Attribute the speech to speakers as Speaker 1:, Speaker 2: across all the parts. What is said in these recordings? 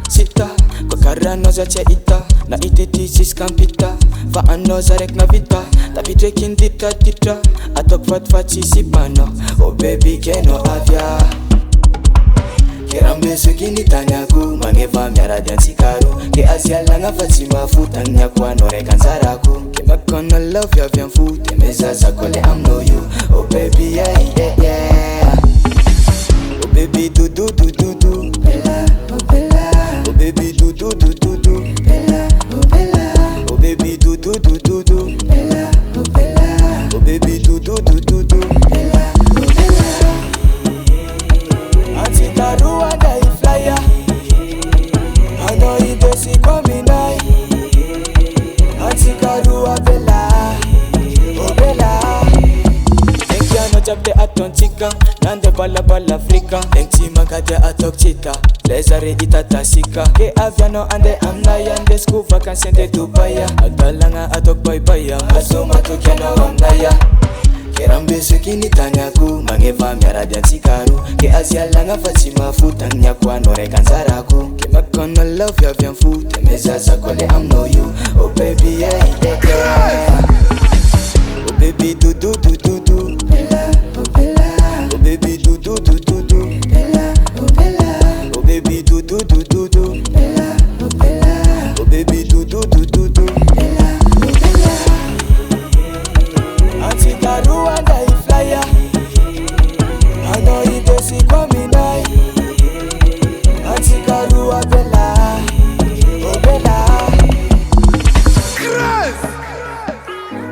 Speaker 1: Sita, kwa karano za chaita na ititi siskampita fa ano zarek na vita tapi trekin dita titra atok fat sisipano. Oh baby keno avya Kerambe sukini tanyaku mangeva miara dan sikaru ke asia langa fatima futanya kwa nore kanzaraku ke makona love ya vyan fute mezaza kole I'm know you. Oh baby yeah yeah yeah. Oh baby do do do do do bella oh bella. Oh baby do do do do do bella oh bella. Oh baby do do do do do bella oh bella. Oh baby do do do do do bella oh bella. Antsika roa dai flyer I know you don't see coming night. Antsika roa bella oh bella. Think ya no jab de atontika nande bala Afrika. Think ti magade atok chita lezare itata sika ke aviano ande amnaya ande school vacances de Dubai adalanga atok bye bye azoma to kena amnaya. Kerambe sukini tanyaku mangeva miara dan sikaru ke asia langa fatima futanya kwa nore kanzaraku ke makona love ya vyan fute mezaza kole I'm know you. Oh baby yeah yeah yeah. Oh baby do do do do do bella oh bella. Oh baby do do do do do bella oh bella. Oh baby do do do do do bella oh bella. Oh baby do do do do do bella oh bella. Antsika roa dai flyer I know you don't see coming night. Antsika roa bella oh bella.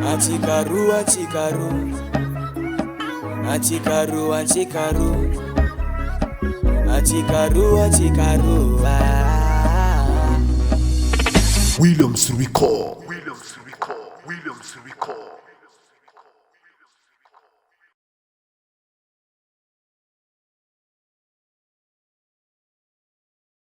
Speaker 1: Antsika roa Antsika roa Antsika roa Antsika roa Antsika roa.
Speaker 2: Williams Record.